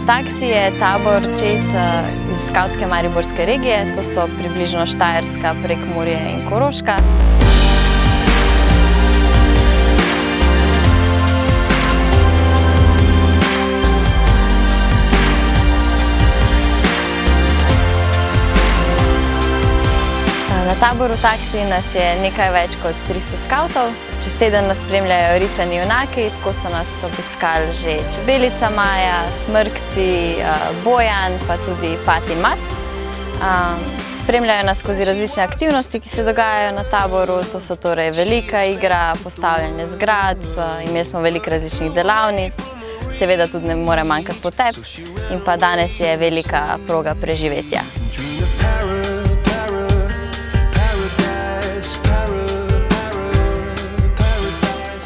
Taksi je tabor čet iz skavtske mariborske regije, to so približno Štajerska, Prekmurje in Koroška. Na taboru Taksi nas je nekaj več kot 300 skavtov. Čez teden nas spremljajo risani junaki, tako so nas obiskali že Čebelica Maja, Smrkci, Bojan, pa tudi Pat in Mat. Spremljajo nas skozi različne aktivnosti, ki se dogajajo na taboru. To so torej velika igra, postavljanje zgradb, imeli smo veliko različnih delavnic, seveda tudi ne more manjkati potep in pa danes je velika proga preživetja.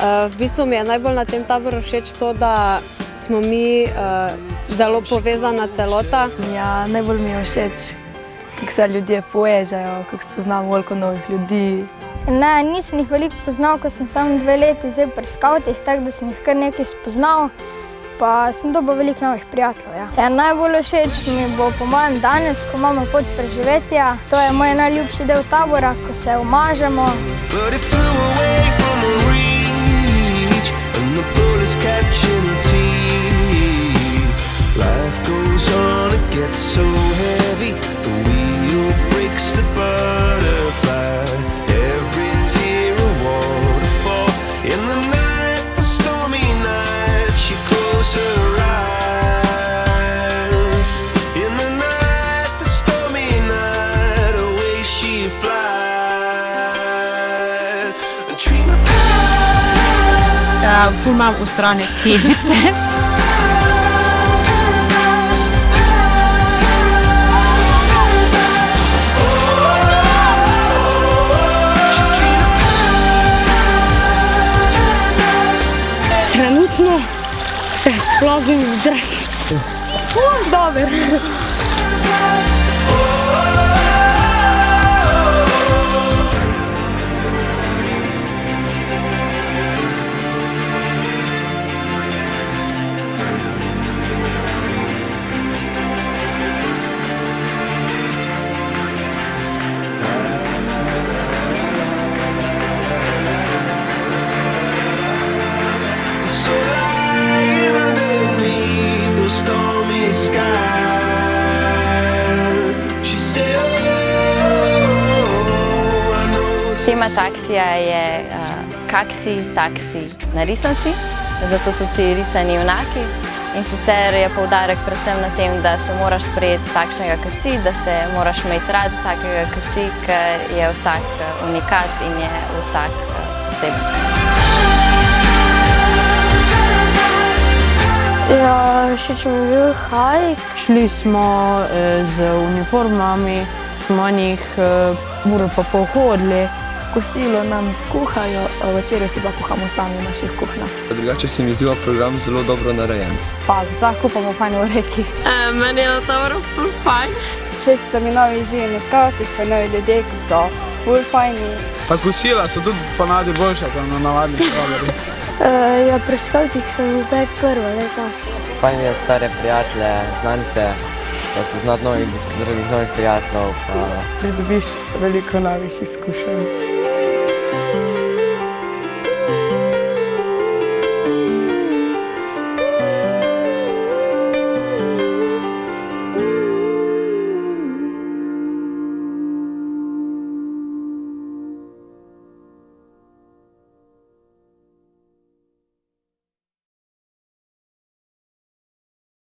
V bistvu mi je najbolj na tem taboru všeč to, da smo mi zelo povezana celota. Ja, najbolj mi je všeč, kako se ljudje povežajo, kako spoznam veliko novih ljudi. Ne, nisem jih veliko poznal, ko sem samo 2 leti zdaj pri skavtih, tako da sem jih kar nekaj spoznal, pa sem dobil veliko novih prijateljev. Ja. Najbolj všeč mi bo po mojem danes, ko imamo pot preživetja. To je moj najljubši del tabora, ko se umažemo. Catching a teeth. Life goes on, it gets so heavy. The wheel breaks the butterfly. Every tear a waterfall. In the night, the stormy night, she closes her eyes. In the night, the stormy night, away she flies. And dream of ful imam usrane tebice. Trenutno se plazim v drek. Dober. Tema Taksija je kaksi, taksi, narisan si, zato tudi risani junaki. In sicer je poudarek predvsem na tem, da se moraš sprejeti takšnega, kot si, da se moraš imeti rad takega, kot si, ker je vsak unikat in je vsak poseben. Ja, všeč mi je bil hajk. Šli smo z uniformami, smo njih uro pa pohodili. Kosilo nam skuhajo, večerjo si pa kuhamo sami v naših kuhnjah. Drugače se mi zdi program zelo dobro narejen. Pa vsak kupamo fajn v reki. Meni je na taboru ful fajn. Všeč so mi novi izzivi na skavtih, pa novi ljudje, ki so ful fajni. Pa kosila so tudi ponavadi boljša, kot na navadnih taborih. Ja, pri skavtih sem zdaj prva leta. Fajn je stare prijatelje, znance, da spoznati drugih novih prijateljev. Pridobiš veliko novih izkušenj.